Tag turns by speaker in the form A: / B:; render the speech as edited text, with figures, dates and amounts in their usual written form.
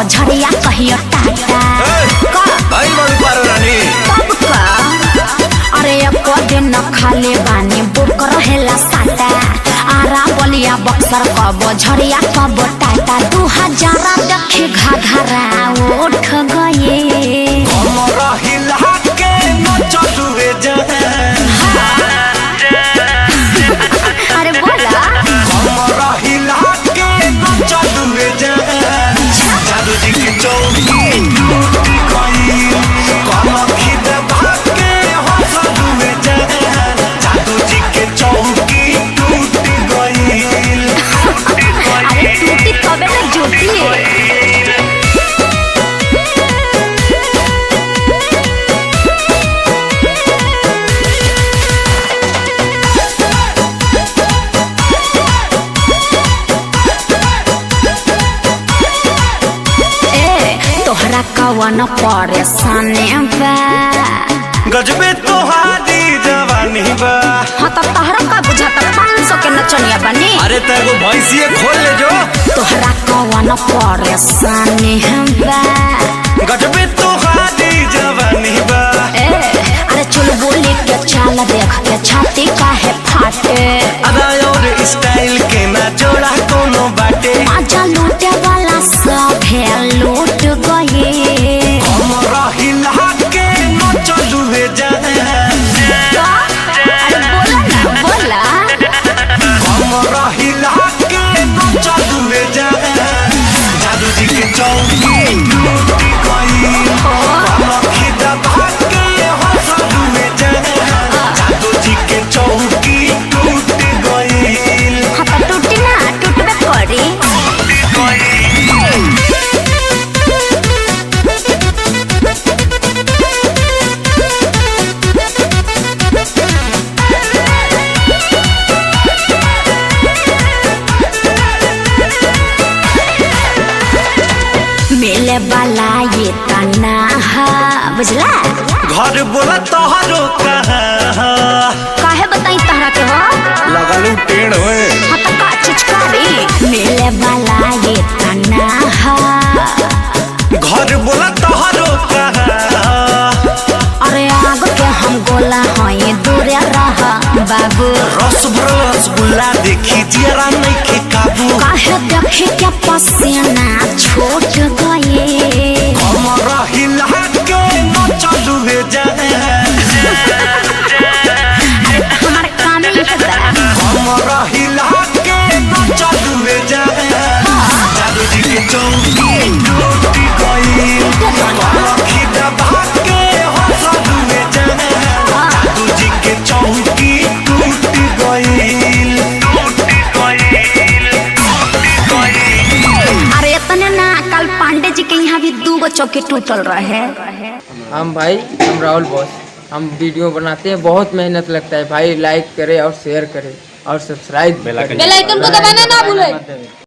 A: कबो झड़िया कहियो टाटा
B: भाई बाबू पारो रानी
A: कब का अरे एको दिन न खाले बानी बुक रहेला साटा आरा बलिया बक्सर कबो झड़िया कबो टाटा 2000 देखी घाघरा उठ गए
B: हमरा हिला के न चलुए
A: अरे बोला
B: हमरा हिला के न चलुए जादू जी की चौकी टूट गई कलखी दबा के हंसलुए जादू जी के चौकी टूट गई
A: अरे टूटी तबे ना जुटी तोहरा कवन परेशानी बा
B: गजबे तोहारी जवानी बा।
A: हाँ तो तोहरा का बुझाता 500 के नचनिया बनी
B: अरे तेरे भैंसिए खोल ले जो
A: तोहरा कवन परेशानी बा
B: गजबे तोहारी जवानी बा।
A: अरे चल बोली के चाल देख के छाती काहे फाटे
B: अदा और स्टाइल के ना जोड़ा कोनो बाटे
A: आजा लूटे वाला सब है लूट गए
B: हमरा हिला के न चलुए
A: अरे बोला
B: हमरा हिला के न चलुए जादू जी के चौकी टूट गई कलखी दबा के हंसलुए जादू जी के चौकी टूट गई
A: हाँ तो टूटी ना टूटबे करी मिले वाला ये तना बुझला
B: घर बोला तोहरो कहाँ
A: काहे बताई तहरा के हो
B: लगलू टेढ़ होए
A: हाँ तो का चिचकारी मिले वाला ये तना
B: घर बोला तोहरो कहाँ
A: अरे आग के हम गोला हई दूरे रह बाबू
B: रस भरल रसगुल्ला देखी जरा नहीं के काबू
A: काहे देखी के पसीना छूट गए
B: हमरा हिला के न चलुए
A: हमारे काम ही है
B: हमरा हिला के न चलुए जादू जी के चौकी टूट गई कलखी दबा के हंसलुए जादू जी के चौकी टूट गई
A: अरे इतने ना कल पांडे जी के यहाँ भी 2 चौकी टूटल रहे
C: हम राहुल बॉस हम वीडियो बनाते हैं बहुत मेहनत लगता है भाई लाइक करें और शेयर करें और सब्सक्राइब
D: बेल आइकन को दबाना ना भूलें।